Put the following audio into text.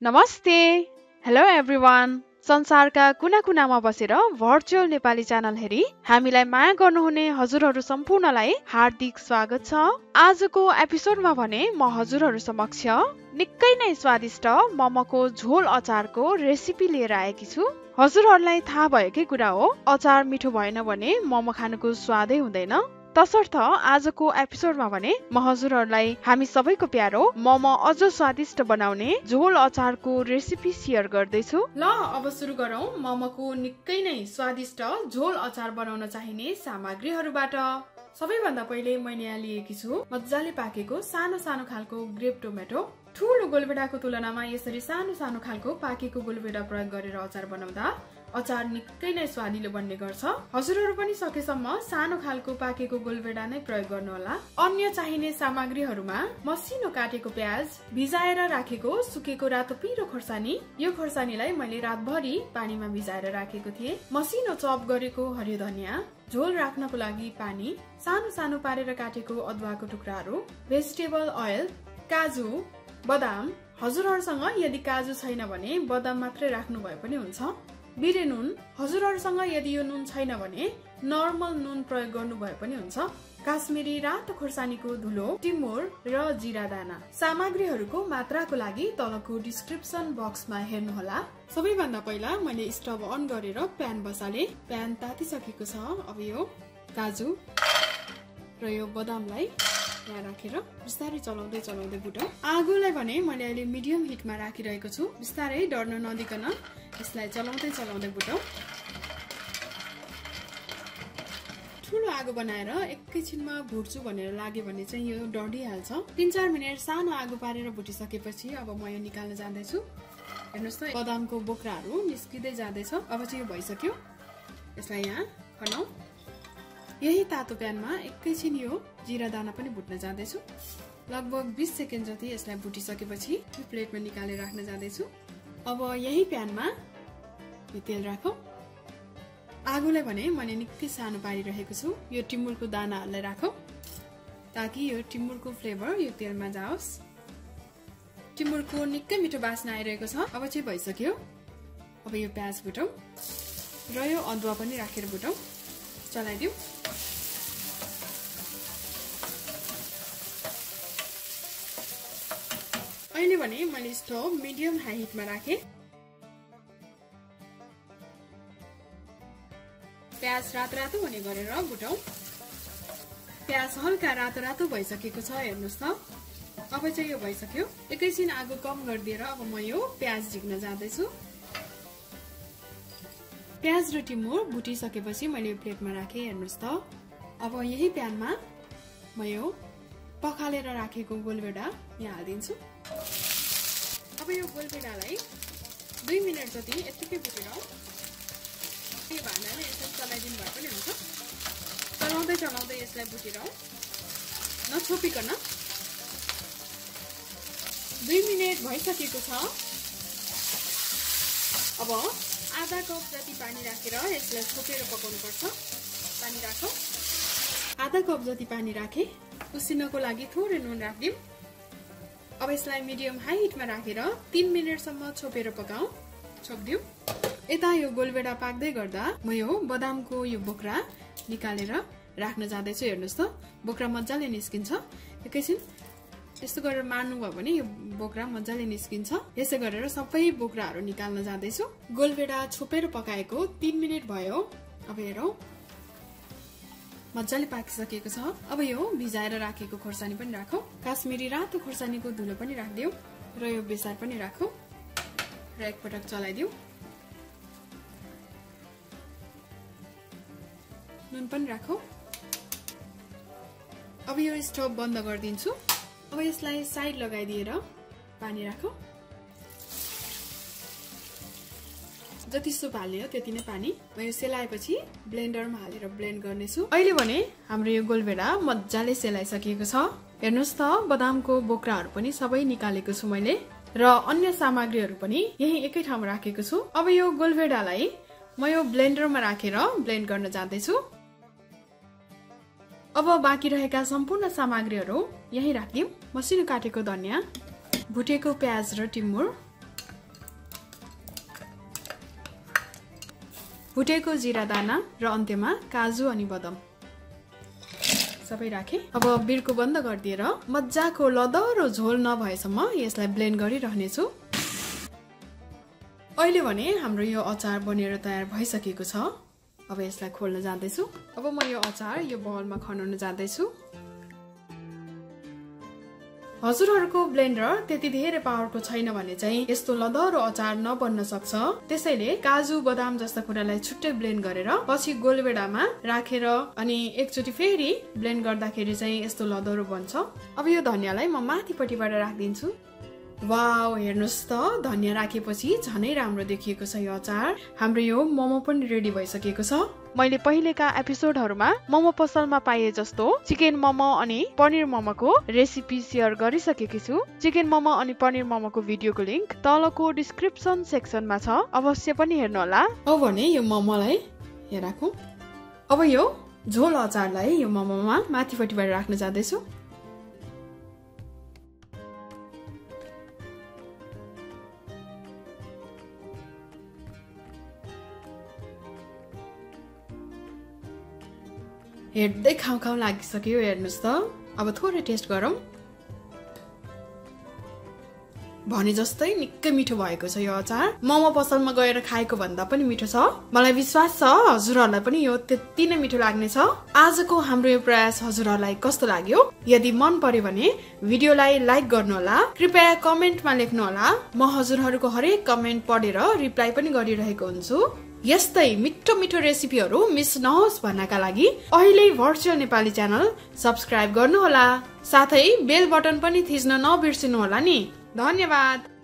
नमस्ते hello everyone संसारका कुना कुनामा बसेर भर्चुअल नेपाली च्यानल हेरी हामीलाई माया गर्नुहुने हजुरहरू सम्पूर्णलाई हार्दिक स्वागत छ। आजको एपिसोडमा भने म हजुरहरू समक्ष निकै नै स्वादिष्ट मोमोको झोल अचारको रेसिपी लिएर आएकी छु। हजुरहरूलाई थाहा भएकै कुरा हो, अचार मिठो भएन भने मोमो खानुको स्वादै हुँदैन। तसर्थ आजको एपिसोडमा भने म हजुरहरूलाई हामी सबैको प्यारो मोमो अझ स्वादिष्ट बनाउने झोल अचारको रेसिपी शेयर गर्दैछु। ल अब सुरु गरौँ मोमोको निकै नै स्वादिष्ट झोल अचार बनाउन चाहिने सामग्रीहरूबाट। सबैभन्दा पहिले मैले यहाँ लिएकी छु मजाले पाकेको सानो सानो खालको ग्रेप टोमेटो। ठूलो गोलभेडाको तुलनामा यसरी सानो सानो खालको पाकेको गोलभेडा प्रयोग गरेर अचार बनाउँदा अचार निकै नै स्वादिलो बन्ने गर्छ। हजुरहरू पनि सकेसम्म सानो खालको पाकेको गोलभेडा नै प्रयोग गर्नुहोला। अन्य चाहिने सामग्रीहरूमा मसिनो काटेको प्याज, भिजाएर राखेको सुकेको रातो पिरो खोर्सानी, यो खोर्सानीलाई मैले रातभरि पानीमा भिजाएर राखेको थिएँ, मसिनो चप गरेको हरियो धनियाँ, झोल राख्नको लागि पानी, सानो सानो पारेर काटेको अदुवाको टुक्राहरू, भेजिटेबल ओइल, काजु, बदाम। हजुरहरूसँग यदि काजु छैन भने बदाम मात्रै राख्नु भए पनि हुन्छ। बिरे नुन, हजुरहरूसँग यदि यो नुन छैन भने नर्मल नुन प्रयोग गर्नु भए पनि हुन्छ। काश्मिरी रातो खोर्सानीको धुलो, टिमुर र जिरा दाना। सामग्रीहरूको मात्राको लागि तलको डिस्क्रिप्सन बक्समा हेर्नुहोला। सबैभन्दा पहिला मैले स्टोभ अन गरेर प्यान बसाले। प्यान तातिसकेको छ। अब यो काजु र यो बदामलाई यहाँ राखेर बिस्तारै चलाउँदै चलाउँदै भुटौँ। आगोलाई भने मैले अहिले मिडियम हिटमा राखिरहेको छु। बिस्तारै डढ्न नदिकन यसलाई चलाउँदै चलाउँदै भुटौँ। ठुलो आगो बनाएर एकैछिनमा भुट्छु भनेर लाग्यो भने चाहिँ यो डढिहाल्छ। 3-4 मिनट सानो आगो पारेर भुटिसकेपछि अब म यो निकाल्न जाँदैछु। हेर्नुहोस् त बदामको बोक्राहरू निस्किँदै जाँदैछ। अब चाहिँ यो भइसक्यो। यसलाई यहाँ खनाऊ। यही तातो प्यानमा एकैछिन यो जिरा दाना पनि भुट्न जाँदैछु। लगभग 20 सेकेन्ड जति यसलाई भुटिसकेपछि यो प्लेटमा निकालेर राख्न जाँदैछु। अब यही प्यानमा यो तेल राखौँ। आगोलाई भने मैले निकै सानो पारिरहेको छु। यो टिमुरको दानाहरूलाई राखौँ ताकि यो टिमुरको फ्लेभर यो तेलमा जाओस्। टिमुरको निकै मिठो बास्ना आइरहेको छ। अब चाहिँ भइसक्यो। अब यो प्याज भुटौँ र यो अदुवा पनि राखेर भुटौँ। चलाइदिउँ। अहिले भने मैले स्टोभ मिडियम हाई हिटमा राखेँ। प्याज रातो रातो हुने गरेर भुटौँ। प्याज हल्का रातो रातो भइसकेको छ। हेर्नुहोस् त अब चाहिँ यो भइसक्यो। एकैछिन आगो कम गरिदिएर अब म यो प्याज झिक्न जाँदैछु। प्याज र टिमुर भुटिसकेपछि मैले यो प्लेटमा राखेँ। हेर्नुहोस् त अब यही प्यानमा म यो पखालेर राखेको गोलभेडा यहाँ हालिदिन्छु। अब यो गोलभेडालाई 2 मिनट जति यतिकै भुटेर यो भाँडाले यसलाई चलाइदिनु भए पनि हुन्छ। चलाउँदै चलाउँदै यसलाई भुटेर नछोपिकन 2 मिनट भइसकेको छ। अब आधा कप जति पानी राखेर यसलाई छोपेर पकाउनु पर्छ। पानी राखौँ। आधा कप जति पानी राखेँ। उसिनको लागि थोरै नुन राखिदिउँ। अब यसलाई मिडियम हाई हिटमा राखेर 3 मिनटसम्म छोपेर पकाऊ। छोपिदिउँ। यता यो गोलभेडा पाक्दै गर्दा म यो बदामको यो बोक्रा निकालेर राख्न जाँदैछु। हेर्नुहोस् त बोक्रा मजाले निस्किन्छ। एकैछिन यस्तो गरेर मार्नु भयो भने यो बोक्रा मजाले निस्किन्छ। यसै गरेर सबै बोक्राहरू निकाल्न जाँदैछु। गोलभेडा छोपेर पकाएको 3 मिनट भयो। अब हेरौँ मजाले पाकिसकेको छ। अब यो भिजाएर राखेको खोर्सानी पनि राखौँ। काश्मिरी रातो खोर्सानीको धुलो पनि राखिदिउँ र यो बेसार पनि राखौँ र एकपटक चलाइदिउँ। नुन पनि राखौँ। अब यो स्टोभ बन्द गरिदिन्छु। अब यसलाई साइड लगाइदिएर पानी राखौँ। जति सुप हाल्यो त्यति नै पानी। म यो सेलाएपछि ब्लेन्डरमा हालेर ब्लेन्ड गर्नेछु। अहिले भने हाम्रो यो गोलभेडा मजाले सेलाइसकेको छ। हेर्नुहोस् त बदामको बोक्राहरू पनि सबै निकालेको छु मैले र अन्य सामग्रीहरू पनि यही एकै ठाउँमा राखेको छु। अब यो गोलभेडालाई म यो ब्लेन्डरमा राखेर ब्लेन्ड गर्न जाँदैछु। अब बाँकी रहेका सम्पूर्ण सामग्रीहरू यही राखिदिउँ। मसिनो काटेको धनियाँ, भुटेको प्याज र टिमुर, भुटेको जिरा दाना र अन्त्यमा काजु अनि बदाम सबै राखे। अब बिर्को बन्द गरिदिएर मज्जाको लदरो झोल नभएसम्म यसलाई ब्लेन्ड गरिरहनेछु। अहिले भने हाम्रो यो अचार बनेर तयार भइसकेको छ। अब यसलाई खोल्न जाँदैछु। अब म यो अचार यो बलमा खनाउन जाँदैछु। हजुरहरूको ब्लेन्डर त्यति धेरै पावरको छैन भने चाहिँ यस्तो लदरो अचार नबन्न सक्छ। त्यसैले काजु बदाम जस्ता कुरालाई छुट्टै ब्लेन्ड गरेर पछि गोलबेडामा राखेर अनि एकचोटि फेरि ब्लेन्ड गर्दाखेरि चाहिँ यस्तो लदरो बन्छ। अब यो धनियालाई म माथिपट्टिबाट राख्दिन्छु। वाउ, हेर्नुस् त धनिया राखेपछि झनै राम्रो देखिएको छ यो अचार। हाम्रो यो मोमो पनि रेडी भइसकेको छ। मैले पहिलेका एपिसोडहरुमा मोमो पसलमा पाए जस्तो चिकन मोमो अनि पनिर मोमोको रेसिपी शेयर गरिसकेकी छु। चिकन मोमो अनि पनिर मोमोको भिडियोको लिंक तलको डिस्क्रिप्सन सेक्सनमा छ, अवश्य पनि हेर्नु होला। अब भने यो मोमोलाई यहाँ राखौं। अब यो झोल अचारलाई यो मोमोमा माथिपट्टिबाट राख्न जाँदैछु। हेर्दै खाउ खाउ लागिसक्यो, हेर्नुस् त। अब थोरै टेस्ट गरौँ। भने जस्तै निकै मिठो भएको छ यो अचार। मोमो पसलमा गएर खाएको भन्दा पनि मिठो छ। मलाई विश्वास छ हजुरहरूलाई पनि यो त्यति नै मिठो लाग्ने छ। आजको हाम्रो यो प्रयास हजुरहरूलाई कस्तो लाग्यो? यदि मन पर्यो भने भिडियोलाई लाइक गर्नुहोला, कृपया कमेन्टमा लेख्नुहोला। म हजुरहरूको हरेक कमेन्ट पढेर रिप्लाई पनि गरिरहेको हुन्छु। यस्तै मिठो मिठो रेसिपीहरू मिस नहोस् भन्नका लागि अहिले भर्चुअल नेपाली च्यानल सब्स्क्राइब गर्नुहोला, साथै बेल बटन पनि थिच्न नबिर्सिनु होला नि। धन्यवाद।